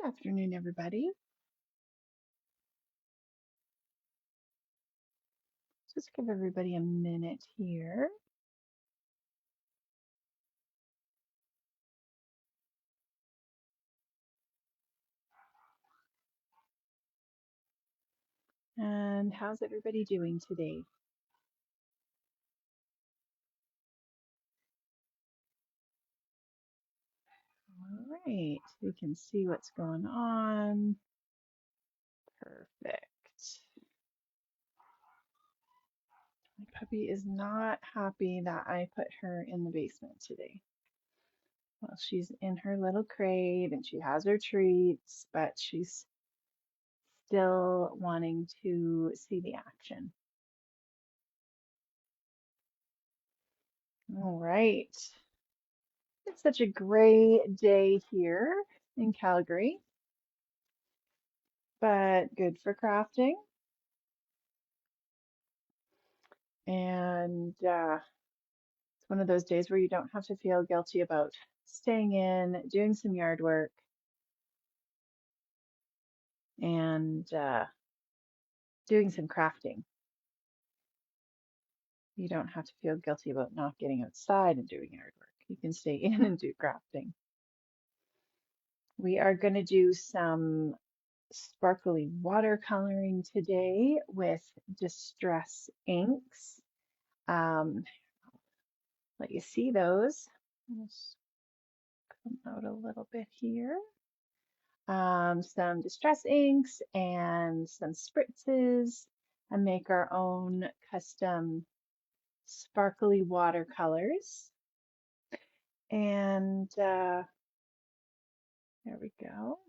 Good afternoon, everybody. Just give everybody a minute here. And how's everybody doing today? All right, we can see what's going on. Perfect. My puppy is not happy that I put her in the basement today. Well, she's in her little crate and she has her treats, but she's still wanting to see the action. All right. It's such a great day here in Calgary, but good for crafting. And it's one of those days where you don't have to feel guilty about staying in, doing some yard work, and doing some crafting. You don't have to feel guilty about not getting outside and doing yard work. You can stay in and do crafting. We are going to do some sparkly watercoloring today with distress inks. Let you see those. Just come out a little bit here. Some distress inks and some spritzes, and make our own custom sparkly watercolors. And there we go.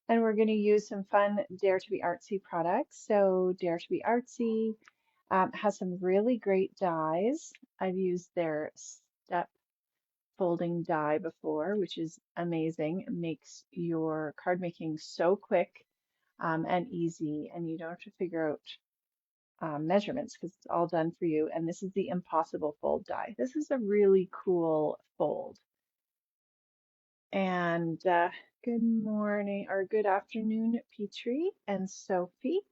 And we're going to use some fun Dare to be Artsy products. So Dare to be Artsy has some really great dies. I've used their step folding die before, which is amazing. It makes your card making so quick and easy, and you don't have to figure out measurements because it's all done for you. And this is the Impossible Fold die. This is a really cool fold. And good morning or good afternoon, Petrie and Sophie.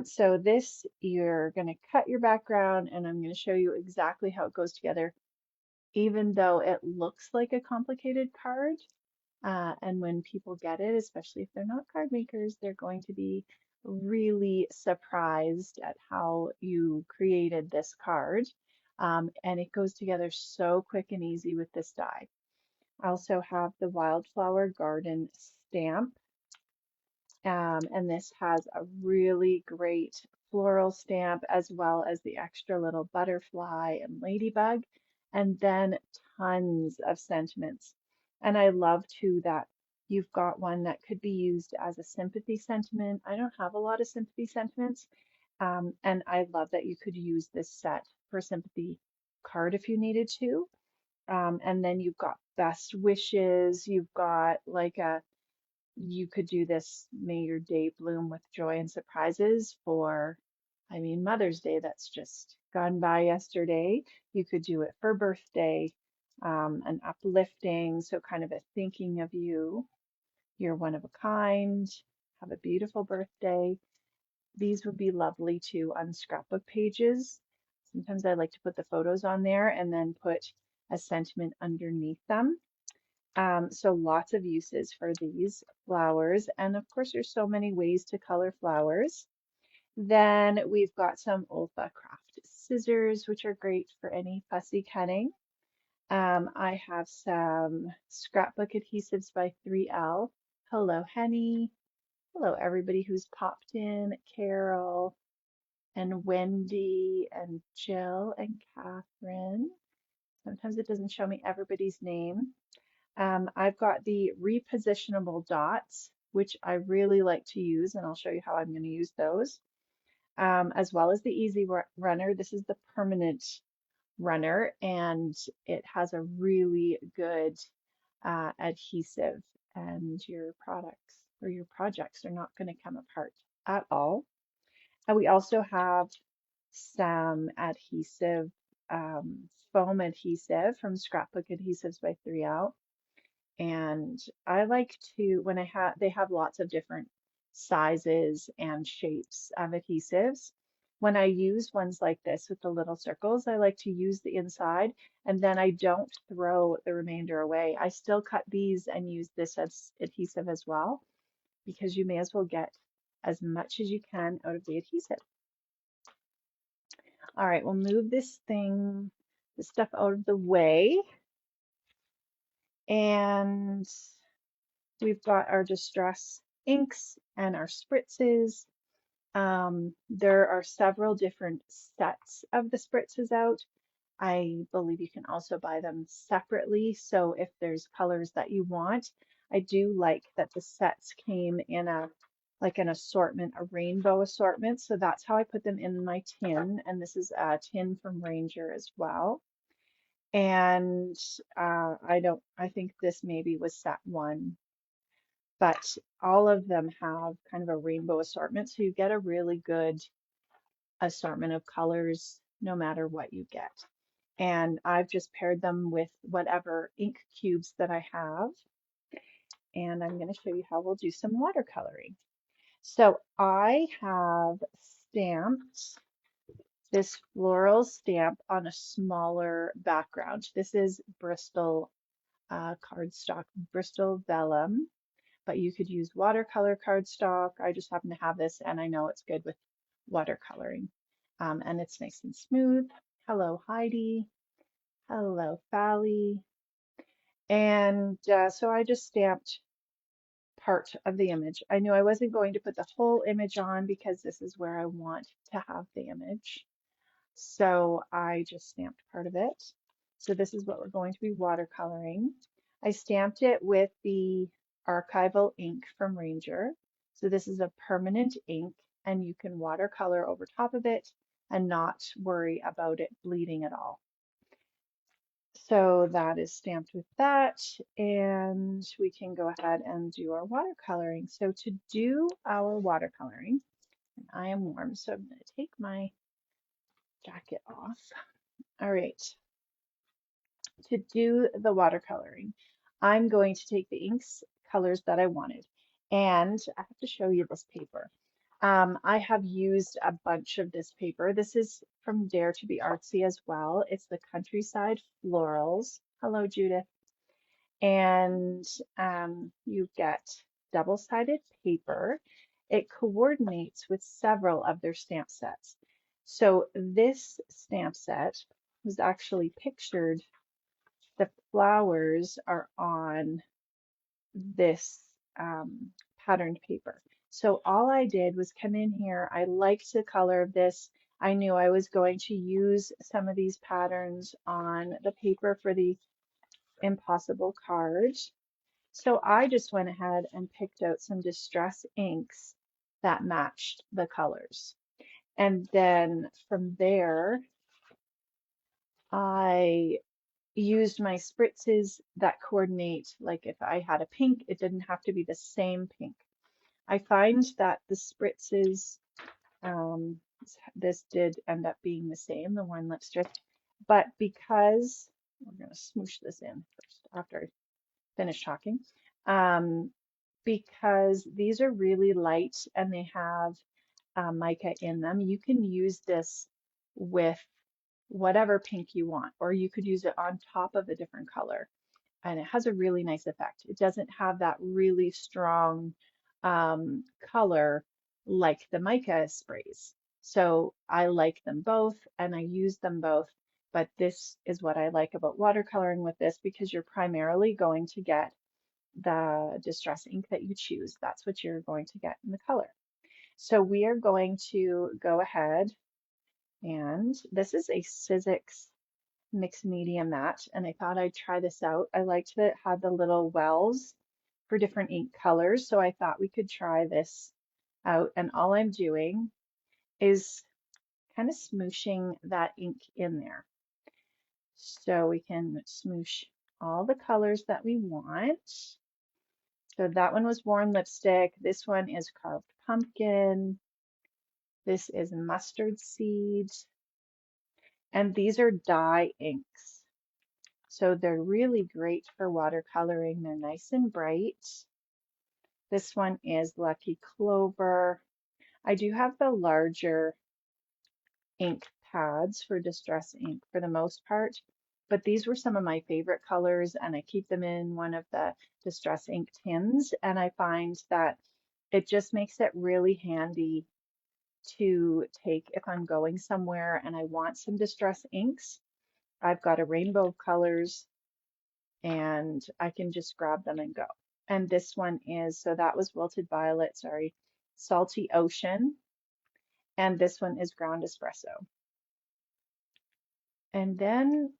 So this, you're going to cut your background, and I'm going to show you exactly how it goes together, even though it looks like a complicated card. And when people get it, especially if they're not card makers, they're going to be really surprised at how you created this card. And it goes together so quick and easy with this die. I also have the Wildflower Garden stamp. And this has a really great floral stamp as well as the extra little butterfly and ladybug, and then tons of sentiments. And I love too that you've got one that could be used as a sympathy sentiment. I don't have a lot of sympathy sentiments, and I love that you could use this set for a sympathy card if you needed to. And then you've got best wishes, you've got like you could do this, may your day bloom with joy and surprises for, I mean, Mother's Day that's just gone by yesterday. You could do it for birthday, an uplifting, so kind of a thinking of you. You're one of a kind. Have a beautiful birthday. These would be lovely too on scrapbook pages. Sometimes I like to put the photos on there and then put a sentiment underneath them. So lots of uses for these flowers. And of course, there's so many ways to color flowers. Then we've got some OLFA craft scissors, which are great for any fussy cutting. I have some scrapbook adhesives by 3L. Hello, Henny. Hello, everybody who's popped in. Carol and Wendy and Jill and Catherine. Sometimes it doesn't show me everybody's name. I've got the repositionable dots, which I really like to use, and I'll show you how I'm going to use those, as well as the easy runner. This is the permanent runner, and it has a really good adhesive, and your products or your projects are not going to come apart at all. And we also have some adhesive, foam adhesive from Scrapbook Adhesives by 3L. And I like to, when they have lots of different sizes and shapes of adhesives. When I use ones like this with the little circles, I like to use the inside and then I don't throw the remainder away. I still cut these and use this as adhesive as well because you may as well get as much as you can out of the adhesive. All right, we'll move this stuff out of the way. And we've got our distress inks and our spritzes. There are several different sets of the spritzes out. I believe you can also buy them separately. So if there's colors that you want, I do like that the sets came in like an assortment, a rainbow assortment. So that's how I put them in my tin. And this is a tin from Ranger as well. And I think this maybe was set one, but all of them have kind of a rainbow assortment. So you get a really good assortment of colors no matter what you get. And I've just paired them with whatever ink cubes that I have. And I'm going to show you how we'll do some watercoloring. So I have stamped this floral stamp on a smaller background. This is Bristol cardstock, Bristol vellum, but you could use watercolor cardstock. I just happen to have this and I know it's good with watercoloring. And it's nice and smooth. Hello, Heidi. Hello, Fally. And so I just stamped part of the image. I knew I wasn't going to put the whole image on because this is where I want to have the image. So I just stamped part of it. So this is what we're going to be watercoloring. I stamped it with the archival ink from Ranger. So this is a permanent ink and you can watercolor over top of it and not worry about it bleeding at all. So that is stamped with that, and we can go ahead and do our watercoloring. So to do our watercoloring, and I am warm, so I'm going to take my jacket off. All right, to do the watercoloring, I'm going to take the inks colors that I wanted, and I have to show you this paper. I have used a bunch of this paper. This is from Dare to Be Artsy as well. It's the Countryside Florals. Hello, Judith. And you get double-sided paper. It coordinates with several of their stamp sets. So this stamp set was actually pictured. The flowers are on this patterned paper. So all I did was come in here. I liked the color of this. I knew I was going to use some of these patterns on the paper for the Impossible card. So I just went ahead and picked out some distress inks that matched the colors. And then from there, I used my spritzes that coordinate, like if I had a pink, it didn't have to be the same pink. I find that the spritzes, this did end up being the same, the one lipstick, but because, we're going to smoosh this in first after I finish talking, because these are really light and they have mica in them, you can use this with whatever pink you want, or you could use it on top of a different color. And it has a really nice effect. It doesn't have that really strong color like the mica sprays. So I like them both and I use them both, but this is what I like about watercoloring with this because you're primarily going to get the distress ink that you choose. That's what you're going to get in the color. So we are going to go ahead, and this is a Sizzix mixed media matte, and I thought I'd try this out. I liked that it had the little wells for different ink colors, so I thought we could try this out. And all I'm doing is kind of smooshing that ink in there. So we can smoosh all the colors that we want. So that one was Worn Lipstick. This one is Carved Pumpkin. This is Mustard Seed. And these are dye inks. So they're really great for watercoloring. They're nice and bright. This one is Lucky Clover. I do have the larger ink pads for Distress ink for the most part, but these were some of my favorite colors, and I keep them in one of the Distress ink tins, and I find that it just makes it really handy to take if I'm going somewhere and I want some Distress inks. I've got a rainbow of colors and I can just grab them and go. And this one is, so that was Wilted Violet, sorry, Salty Ocean, and this one is Ground Espresso. And then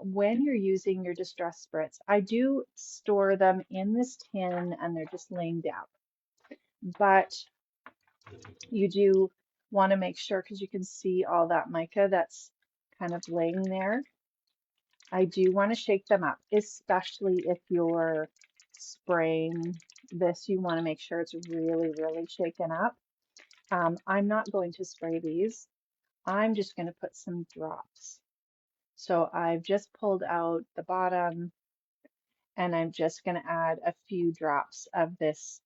when you're using your Distress Spritz, I do store them in this tin and they're just laying down. But you do want to make sure, because you can see all that mica that's kind of laying there. I do want to shake them up, especially if you're spraying this. You want to make sure it's really, really shaken up. I'm not going to spray these. I'm just going to put some drops. So I've just pulled out the bottom and I'm just going to add a few drops of this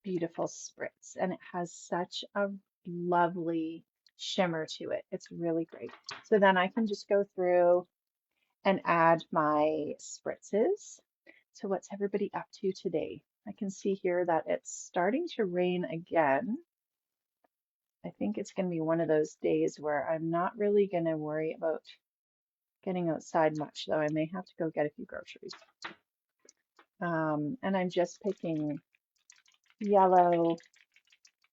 beautiful spritz, and it has such a lovely shimmer to it. It's really great. So then I can just go through and add my spritzes. So what's everybody up to today? I can see here that it's starting to rain again. I think it's going to be one of those days where I'm not really going to worry about getting outside much, though I may have to go get a few groceries. And I'm just picking yellow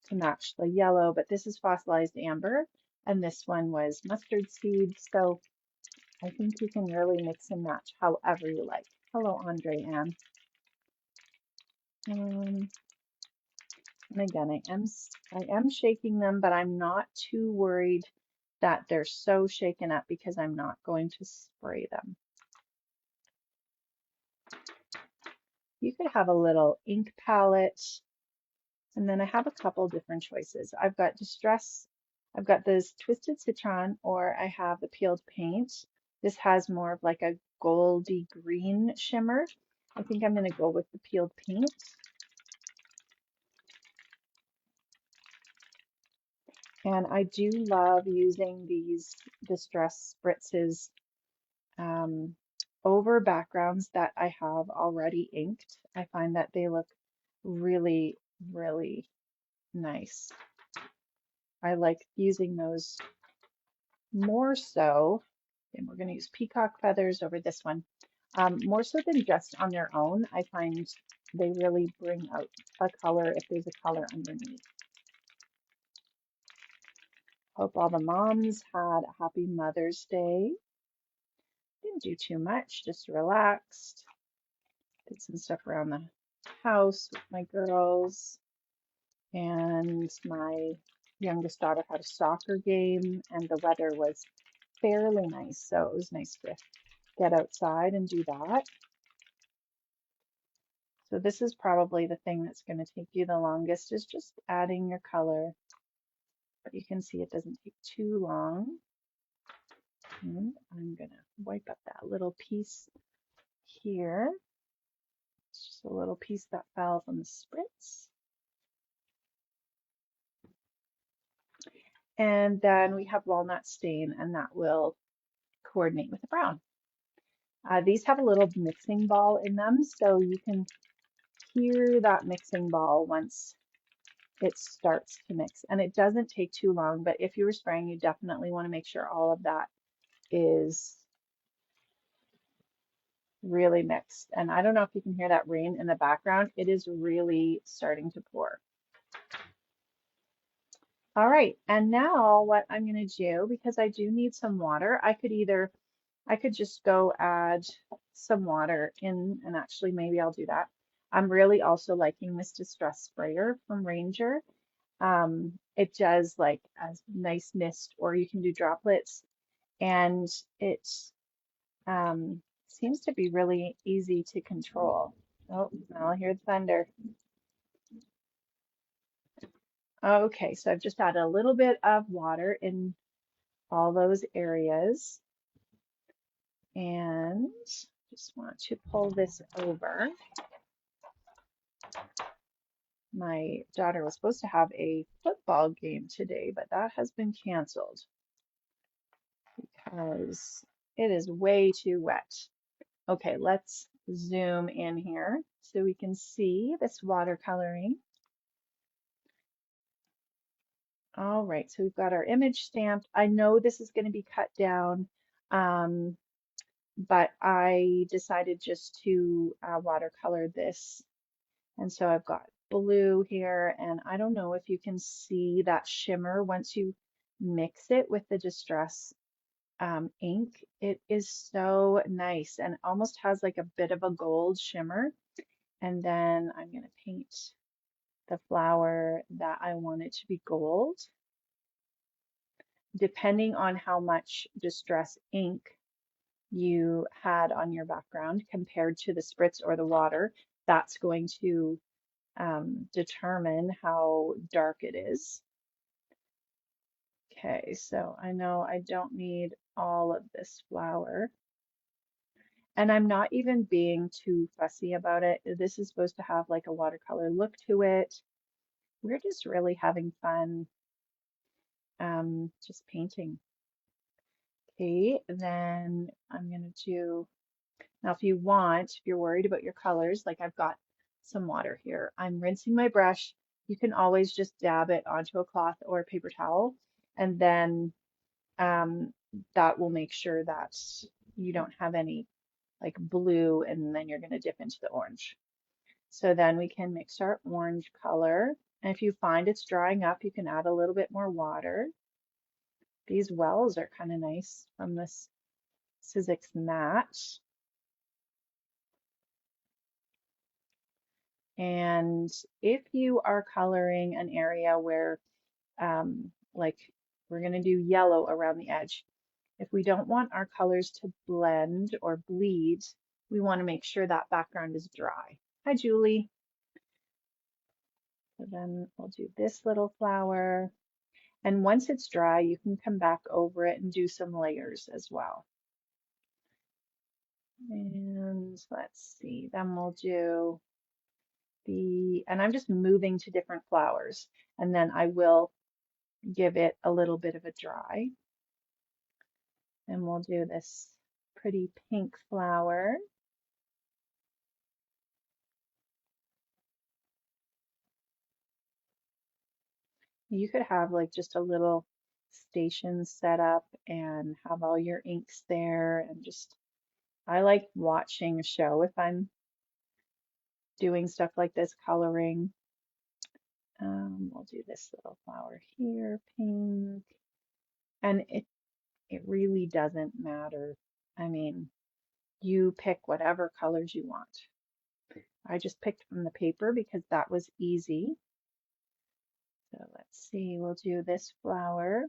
to match the yellow, but this is fossilized amber, and this one was mustard seed. So I think you can really mix and match however you like. Hello, Andre Ann. And again, I am shaking them, but I'm not too worried that they're so shaken up because I'm not going to spray them. You could have a little ink palette, and then I have a couple different choices. I've got this Twisted Citron, or I have the Peeled Paint. This has more of like a goldy green shimmer. I think I'm going to go with the Peeled Paint. And I do love using these Distress Spritzes over backgrounds that I have already inked. I find that they look really, really nice. I like using those more so, and we're going to use peacock feathers over this one, more so than just on their own. I find they really bring out a color if there's a color underneath. Hope all the moms had a happy Mother's Day. Didn't do too much, just relaxed. Did some stuff around the house with my girls. And my youngest daughter had a soccer game, and the weather was fairly nice, so it was nice to get outside and do that. So this is probably the thing that's going to take you the longest, is just adding your color. But you can see it doesn't take too long. And I'm going to wipe up that little piece here. It's just a little piece that fell from the spritz. And then we have Walnut Stain, and that will coordinate with the brown. These have a little mixing ball in them, so you can hear that mixing ball once it starts to mix. And it doesn't take too long, but if you were spraying, you definitely want to make sure all of that is really mixed. And I don't know if you can hear that rain in the background. It is really starting to pour. All right, and now what I'm going to do, because I do need some water, I could just go add some water in, and actually maybe I'll do that. I'm really also liking this Distress Sprayer from Ranger. It does like a nice mist, or you can do droplets, and it seems to be really easy to control. Oh, I'll hear the thunder. Okay, so I've just added a little bit of water in all those areas. And just want to pull this over. My daughter was supposed to have a football game today, but that has been canceled because it is way too wet. Okay, let's zoom in here so we can see this watercoloring. All right, so we've got our image stamped. I know this is going to be cut down, but I decided just to watercolor this. And so I've got blue here, and I don't know if you can see that shimmer once you mix it with the Distress ink. It is so nice and almost has like a bit of a gold shimmer. And then I'm going to paint the flower that I want it to be gold. Depending on how much Distress ink you had on your background compared to the Spritz or the water, that's going to determine how dark it is. Okay, so I know I don't need all of this flower. And I'm not even being too fussy about it. This is supposed to have like a watercolor look to it. We're just really having fun just painting. Okay, then I'm going to do, now if you want, if you're worried about your colors, like I've got some water here, I'm rinsing my brush. You can always just dab it onto a cloth or a paper towel, and then that will make sure that you don't have any like blue, and then you're going to dip into the orange. So then we can mix our orange color. And if you find it's drying up, you can add a little bit more water. These wells are kind of nice from this Sizzix Matte. And if you are coloring an area where, like we're going to do yellow around the edge, if we don't want our colors to blend or bleed, we want to make sure that background is dry. Hi, Julie. So then we'll do this little flower. And once it's dry, you can come back over it and do some layers as well. And let's see, then we'll do and I'm just moving to different flowers, and then I will give it a little bit of a dry. And we'll do this pretty pink flower. You could have like just a little station set up and have all your inks there, and just, I like watching a show if I'm doing stuff like this, coloring. We'll do this little flower here, pink. And it really doesn't matter. I mean, you pick whatever colors you want. I just picked from the paper because that was easy. So let's see, we'll do this flower.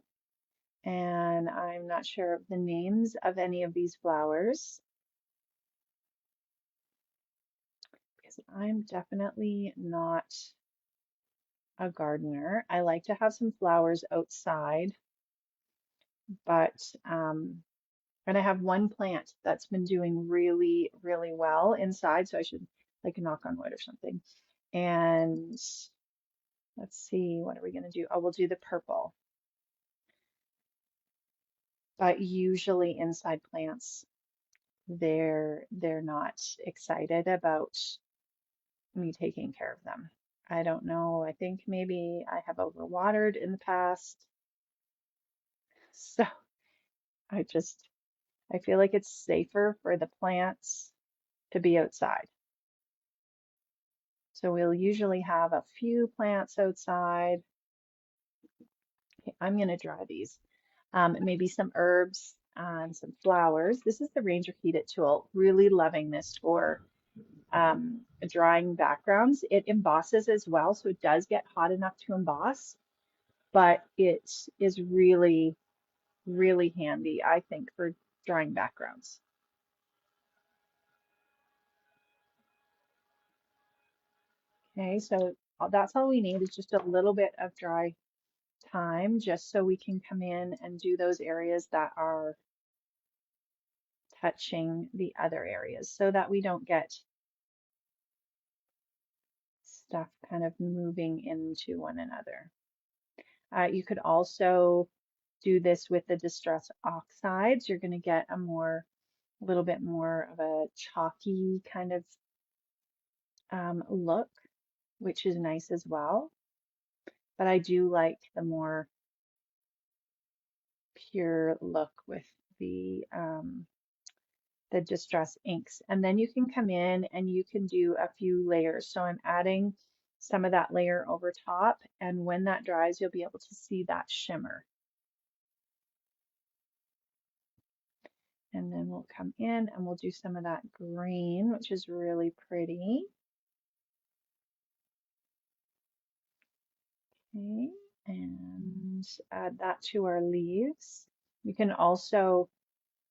And I'm not sure of the names of any of these flowers because I'm definitely not a gardener. I like to have some flowers outside, but and I have one plant that's been doing really, really well inside, so I should like knock on wood or something. And let's see, what are we going to do? Oh, we'll do the purple. But usually inside plants, they're not excited about me taking care of them. I don't know. I think maybe I have overwatered in the past. So I feel like it's safer for the plants to be outside. So we'll usually have a few plants outside. Okay, I'm going to dry these. Maybe some herbs and some flowers. This is the Ranger Heated tool. Really loving this for drying backgrounds. It embosses as well, so it does get hot enough to emboss, but it is really, really handy, I think, for drying backgrounds. Okay, so that's all we need is just a little bit of dry time just so we can come in and do those areas that are touching the other areas so that we don't get stuff kind of moving into one another. You could also do this with the distress oxides. You're going to get a little bit more of a chalky kind of look, which is nice as well. But I do like the more pure look with the distress inks. And then you can come in and you can do a few layers. So I'm adding some of that layer over top, and when that dries, you'll be able to see that shimmer. And then we'll come in and we'll do some of that green, which is really pretty. Okay, and add that to our leaves. You can also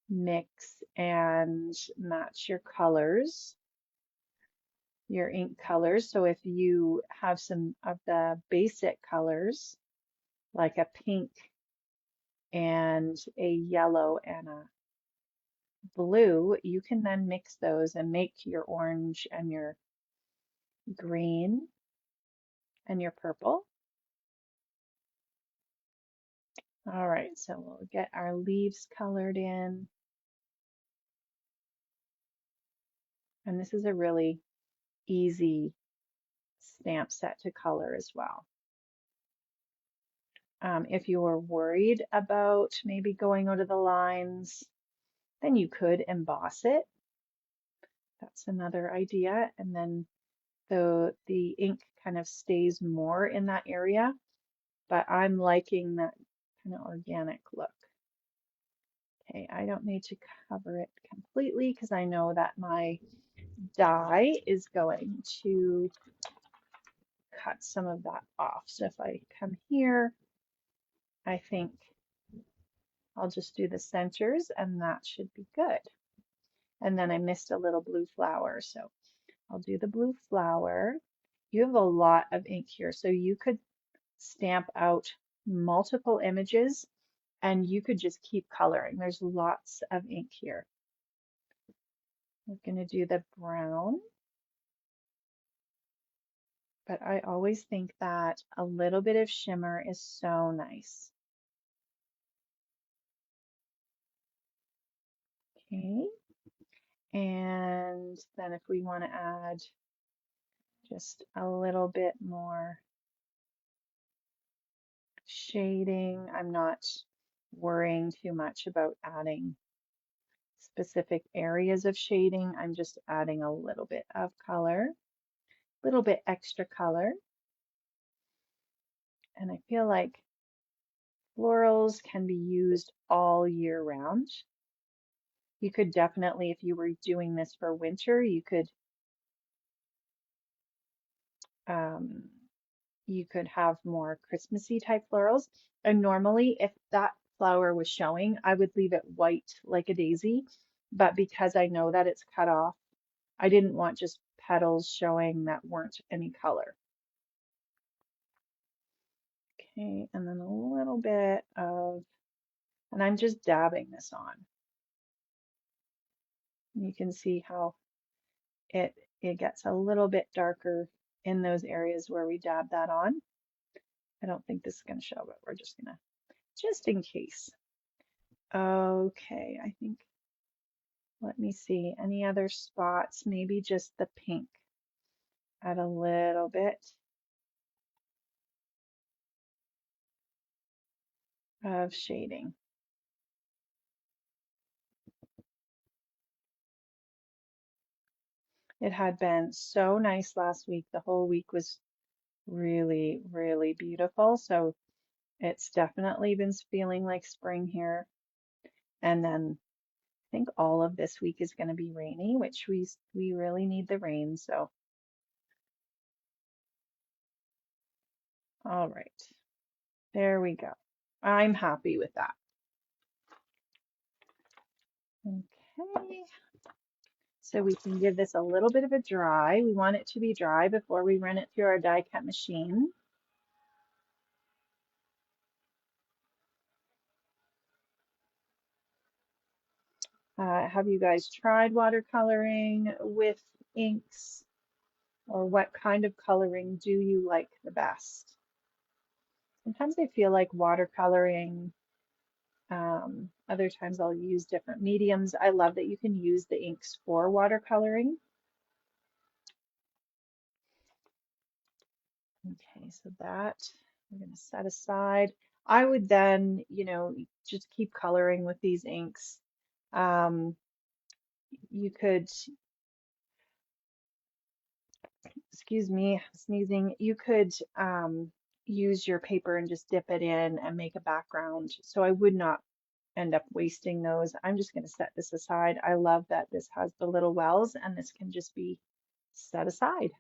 mix and match your colors, your ink colors. So if you have some of the basic colors, like a pink and a yellow and a blue, you can then mix those and make your orange and your green and your purple. All right, so we'll get our leaves colored in. And this is a really easy stamp set to color as well. If you were worried about maybe going out of the lines, then you could emboss it. That's another idea. And then the ink kind of stays more in that area, but I'm liking that kind of organic look. Okay, I don't need to cover it completely because I know that my die is going to cut some of that off. So if I come here, I think I'll just do the centers and that should be good. And then I missed a little blue flower, so I'll do the blue flower. You have a lot of ink here, so you could stamp out multiple images and you could just keep coloring. There's lots of ink here. We're going to do the brown, but I always think that a little bit of shimmer is so nice. Okay, and then if we want to add just a little bit more shading, I'm not worrying too much about adding specific areas of shading. I'm just adding a little bit of color, a little bit extra color. And I feel like florals can be used all year round. You could definitely, if you were doing this for winter, you could have more Christmassy type florals. And normally, if that flower was showing, I would leave it white like a daisy. But because I know that it's cut off, I didn't want just petals showing that weren't any color. Okay, and then a little bit of, and I'm just dabbing this on. You can see how it gets a little bit darker in those areas where we dab that on. I don't think this is going to show, but we're just going to, just in case. Okay, I think, let me see, any other spots? Maybe just the pink. Add a little bit of shading. It had been so nice last week. The whole week was really, really beautiful. So it's definitely been feeling like spring here. And then I think all of this week is going to be rainy, which we really need the rain. So, all right, there we go. I'm happy with that. Okay, so we can give this a little bit of a dry. We want it to be dry before we run it through our die cut machine. Have you guys tried watercoloring with inks, or what kind of coloring do you like the best? Sometimes I feel like watercoloring, other times I'll use different mediums. I love that you can use the inks for watercoloring. Okay, so that we're going to set aside. I would then, just keep coloring with these inks. You could, excuse me, sneezing, you could use your paper and just dip it in and make a background. So I would not end up wasting those. I'm just going to set this aside. I love that this has the little wells and this can just be set aside.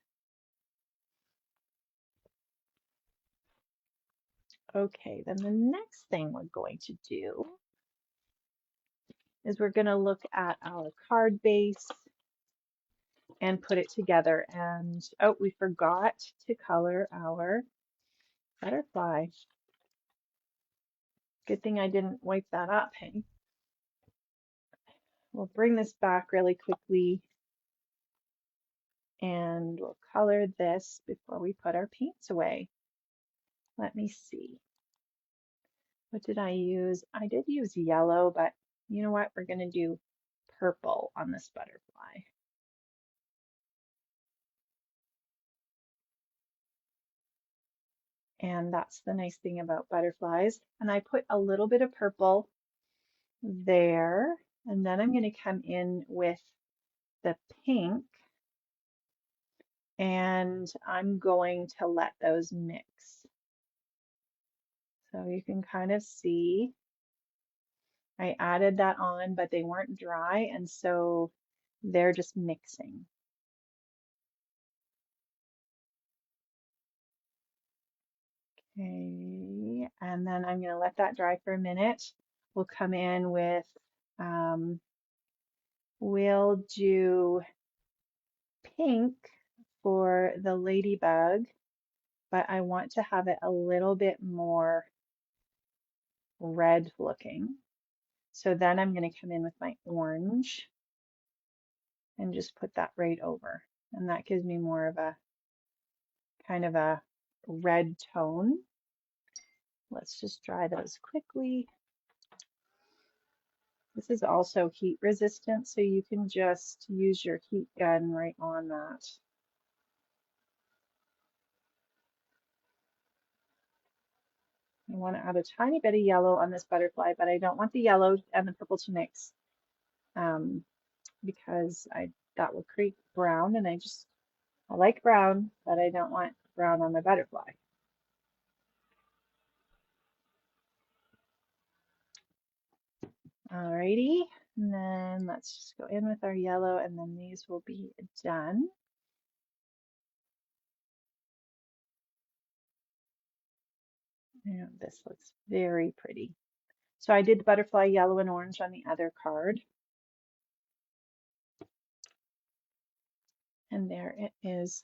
Okay, then the next thing we're going to do is we're going to look at our card base and put it together. And oh, we forgot to color our butterfly. Good thing I didn't wipe that up, hey? We'll bring this back really quickly and we'll color this before we put our paints away. Let me see. What did I use? I did use yellow, but you know what? We're going to do purple on this butterfly. And that's the nice thing about butterflies. And I put a little bit of purple there. And then I'm going to come in with the pink. And I'm going to let those mix. So you can kind of see I added that on, but they weren't dry. And so they're just mixing. Okay, and then I'm going to let that dry for a minute. We'll come in with, we'll do pink for the ladybug, but I want to have it a little bit more red looking. So then I'm going to come in with my orange and just put that right over. And that gives me more of a kind of a red tone. Let's just dry those quickly. This is also heat resistant, so you can just use your heat gun right on that. I want to add a tiny bit of yellow on this butterfly, but I don't want the yellow and the purple to mix because that will create brown, and I like brown, but I don't want brown on my butterfly. Alrighty, and then let's just go in with our yellow, and then these will be done. And this looks very pretty. So I did butterfly yellow and orange on the other card. And there it is,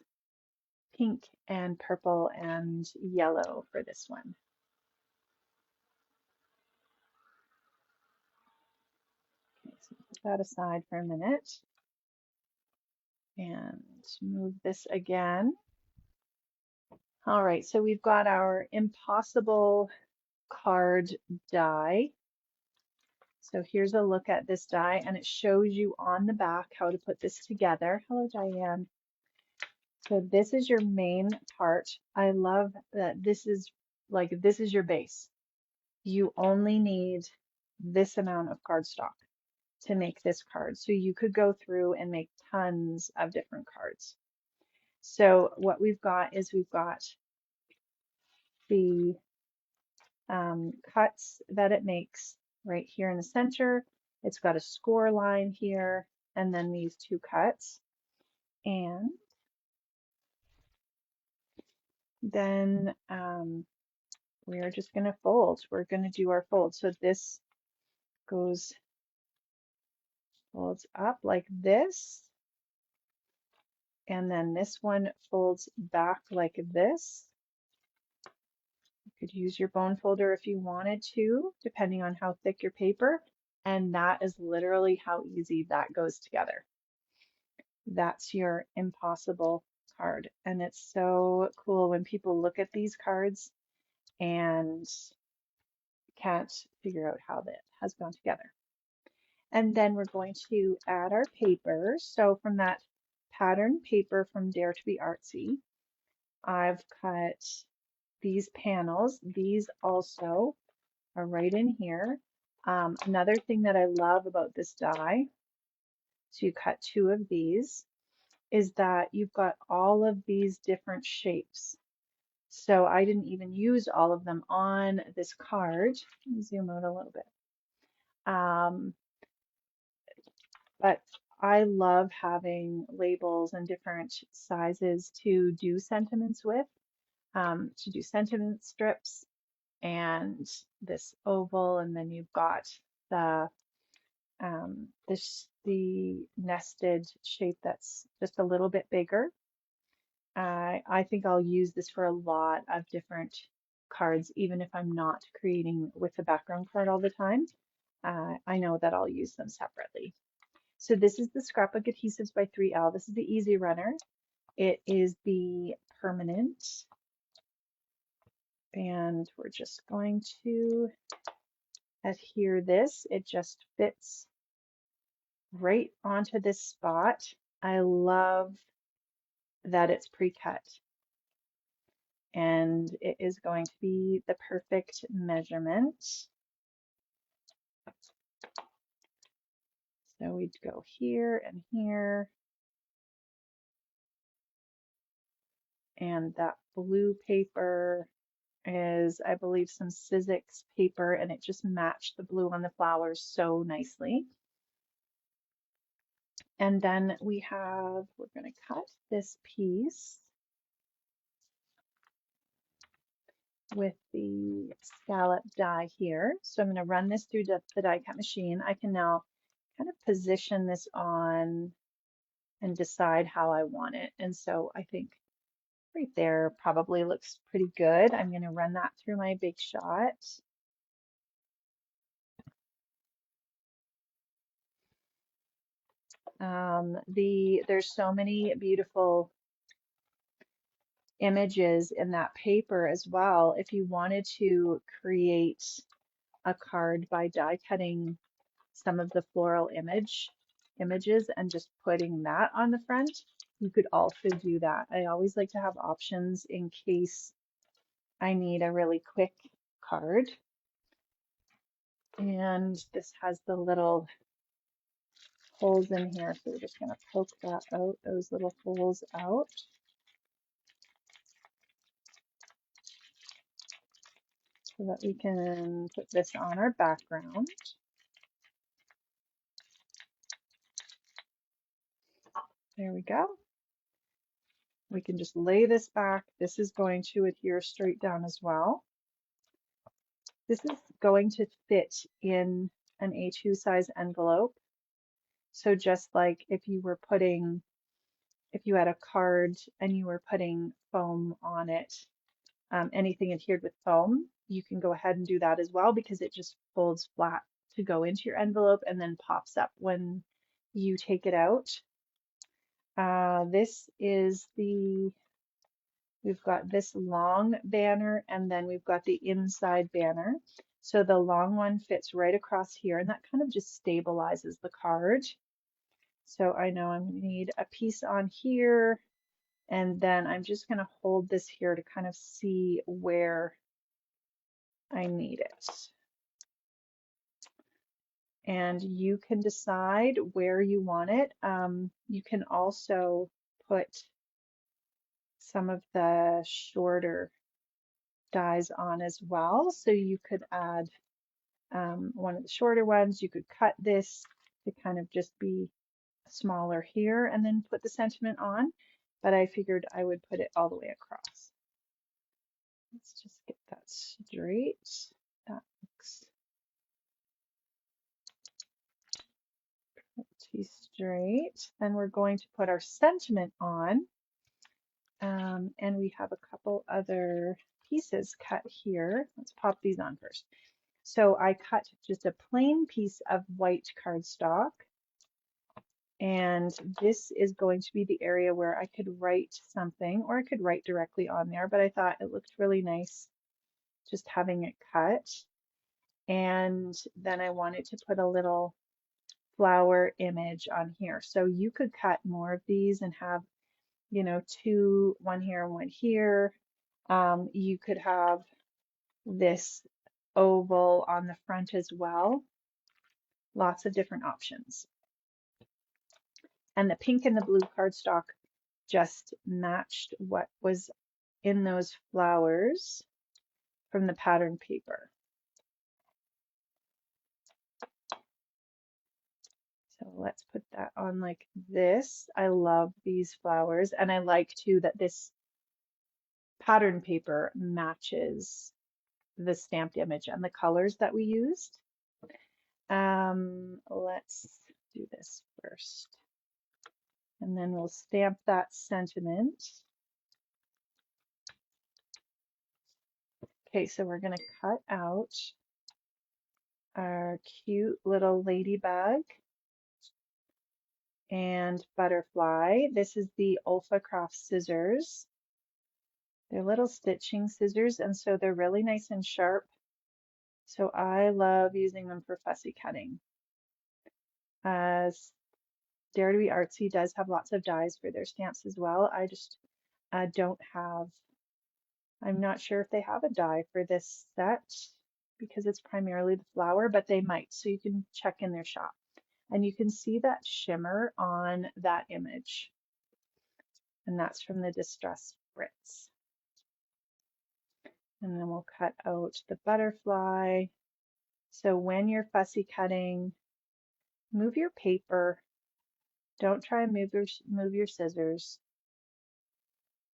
pink and purple and yellow for this one. Okay, so put that aside for a minute and move this again. All right, so we've got our impossible card die. So here's a look at this die, and it shows you on the back how to put this together. Hello, Diane. So this is your main part. I love that this is your base. You only need this amount of cardstock to make this card. So you could go through and make tons of different cards. So what we've got is we've got the cuts that it makes right here in the center. It's got a score line here and then these two cuts. And then we are just going to fold. We're going to do our fold. So this folds up like this. And then this one folds back like this. You could use your bone folder if you wanted to, depending on how thick your paper. And that is literally how easy that goes together. That's your impossible card. And it's so cool when people look at these cards and can't figure out how that has gone together. And then we're going to add our paper. So from that pattern paper from Dare to be Artsy, I've cut these panels. These also are right in here. Another thing that I love about this die, so you cut 2 of these, is that you've got all of these different shapes. So I didn't even use all of them on this card. Let me zoom out a little bit. But I love having labels and different sizes to do sentiments with, to do sentiment strips, and this oval, and then you've got the the nested shape that's just a little bit bigger. I think I'll use this for a lot of different cards, even if I'm not creating with the background card all the time. I know that I'll use them separately. So this is the Scrapbook Adhesives by 3L. This is the Easy Runner. It is the permanent. And we're just going to adhere this. It just fits right onto this spot. I love that it's pre-cut. And it is going to be the perfect measurement. So we'd go here and here. And that blue paper is, I believe, some Sizzix paper, and it just matched the blue on the flowers so nicely. And then we're going to cut this piece with the scallop die here. So I'm going to run this through the die cut machine. I can now kind of position this on and decide how I want it. And so I think right there probably looks pretty good. I'm going to run that through my Big Shot. There's so many beautiful images in that paper as well. If you wanted to create a card by die cutting some of the floral images and just putting that on the front, you could also do that. I always like to have options in case I need a really quick card. And this has the little holes in here, so we're just going to poke that out, those little holes out. So that we can put this on our background. There we go. We can just lay this back. This is going to adhere straight down as well. This is going to fit in an A2 size envelope. So just like if you had a card and you were putting foam on it, anything adhered with foam, you can go ahead and do that as well, because it just folds flat to go into your envelope and then pops up when you take it out. We've got this long banner, and then we've got the inside banner. So the long one fits right across here, and that kind of just stabilizes the card. So I know I'm going to need a piece on here, and then I'm just going to hold this here to kind of see where I need it. And you can decide where you want it. You can also put some of the shorter dies on as well. So you could add one of the shorter ones. You could cut this to kind of just be smaller here and then put the sentiment on. But I figured I would put it all the way across. Let's just get that straight. That looks pretty straight. Then we're going to put our sentiment on. And we have a couple other pieces cut here. Let's pop these on first. So I cut just a plain piece of white cardstock, and this is going to be the area where I could write something, or I could write directly on there, but I thought it looked really nice just having it cut. And then I wanted to put a little flower image on here. So you could cut more of these and have, you know, two, one here and one here. You could have this oval on the front as well. Lots of different options. And the pink and the blue cardstock just matched what was in those flowers from the pattern paper. So let's put that on like this. I love these flowers, and I like too that this pattern paper matches the stamped image and the colors that we used. Let's do this first, and then we'll stamp that sentiment. Okay, so we're going to cut out our cute little ladybug and butterfly. This is the OLFA craft scissors. They're little stitching scissors, and so they're really nice and sharp. So I love using them for fussy cutting. Dare to be Artsy does have lots of dies for their stamps as well. I just don't have, I'm not sure if they have a die for this set because it's primarily the flower, but they might. So you can check in their shop. And you can see that shimmer on that image. And that's from the Distress Spritz. And then we'll cut out the butterfly. So when you're fussy cutting, move your paper. Don't try and move your scissors.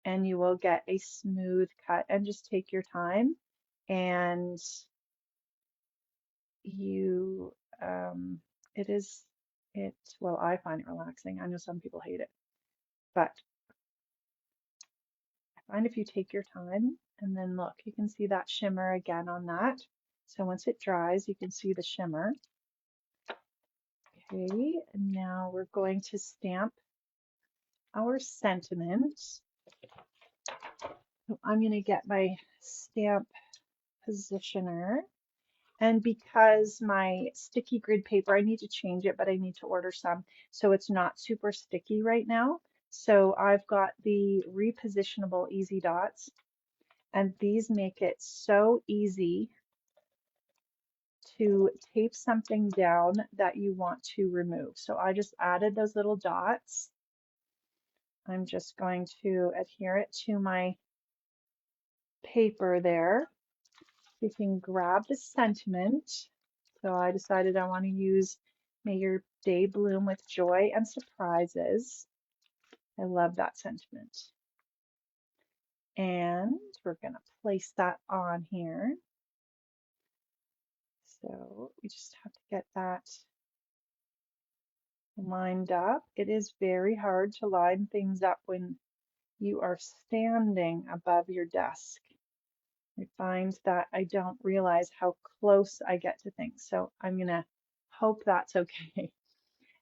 And you will get a smooth cut. And just take your time. And you, well, I find it relaxing. I know some people hate it. But I find if you take your time, and then look, you can see that shimmer again on that. So once it dries, you can see the shimmer. Okay, and now we're going to stamp our sentiment. So I'm going to get my stamp positioner. And because my sticky grid paper, I need to change it, but I need to order some. So it's not super sticky right now. So I've got the repositionable easy dots, and these make it so easy to tape something down that you want to remove. So I just added those little dots. I'm just going to adhere it to my paper there. You can grab the sentiment. So I decided I want to use May Your Day Bloom with Joy and Surprises. I love that sentiment. And we're going to place that on here. So we just have to get that lined up. It is very hard to line things up when you are standing above your desk. I find that I don't realize how close I get to things. So I'm going to hope that's okay.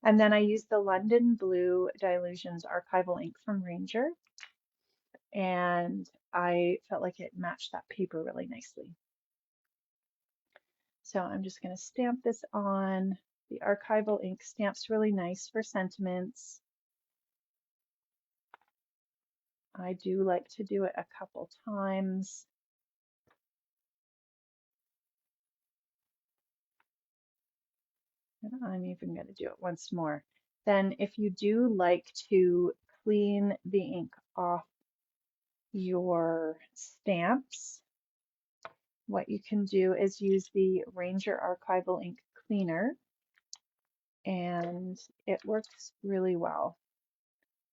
And then I used the London Blue Dilutions archival ink from Ranger, and I felt like it matched that paper really nicely. So I'm just going to stamp this on. The archival ink stamps really nice for sentiments. I do like to do it a couple times. And I'm even going to do it once more. Then if you do like to clean the ink off your stamps, what you can do is use the Ranger Archival Ink Cleaner, and it works really well.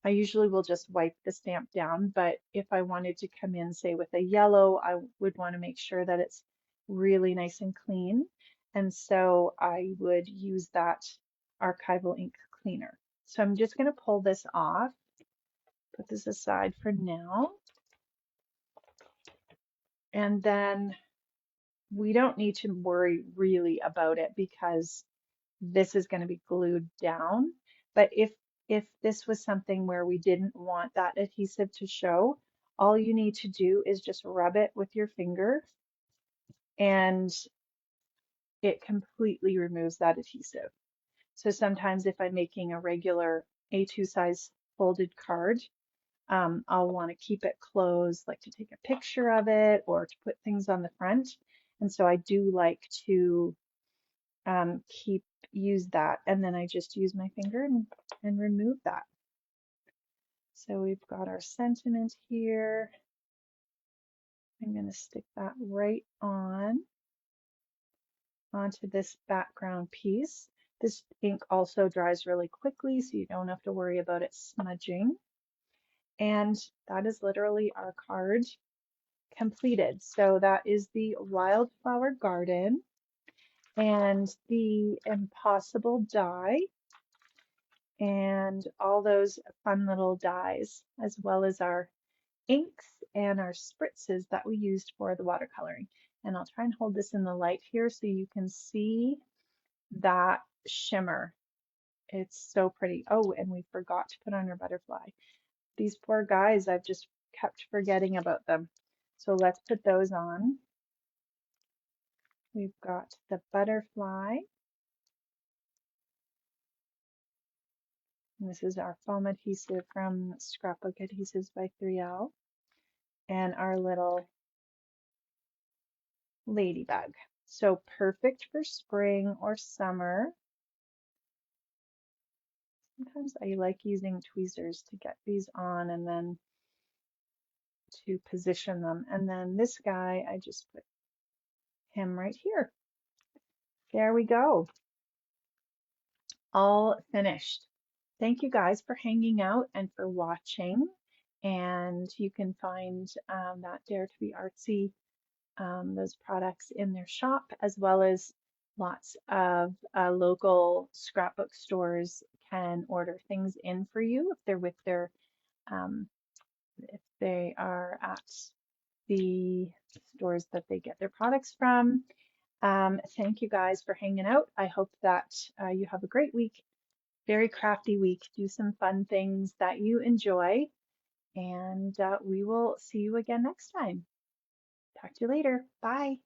I usually will just wipe the stamp down, but if I wanted to come in, say, with a yellow, I would want to make sure that it's really nice and clean. And so I would use that archival ink cleaner. So I'm just going to pull this off, put this aside for now. And then we don't need to worry really about it because this is going to be glued down. But if this was something where we didn't want that adhesive to show, all you need to do is just rub it with your finger and it completely removes that adhesive. So sometimes if I'm making a regular A2 size folded card, I'll want to keep it closed, like to take a picture of it or to put things on the front. And so I do like to use that, and then I just use my finger and remove that. So we've got our sentiment here. I'm going to stick that right onto this background piece. This ink also dries really quickly, so you don't have to worry about it smudging. And that is literally our card completed. So that is the Wildflower Garden and the Impossible die and all those fun little dies, as well as our inks and our spritzes that we used for the watercoloring. And I'll try and hold this in the light here so you can see that shimmer. It's so pretty. Oh, and we forgot to put on our butterfly. These poor guys, I've just kept forgetting about them. So let's put those on. We've got the butterfly. And this is our foam adhesive from Scrapbook Adhesives by 3L. And our little ladybug. So perfect for spring or summer. Sometimes I like using tweezers to get these on and then to position them. And then this guy, I just put him right here. There we go. All finished. Thank you guys for hanging out and for watching. And you can find that Dare to be Artsy, those products in their shop, as well as lots of local scrapbook stores can order things in for you if they're with their if they are at the stores that they get their products from. Thank you guys for hanging out. I hope that you have a great week, very crafty week. Do some fun things that you enjoy, and we will see you again next time. Talk to you later. Bye.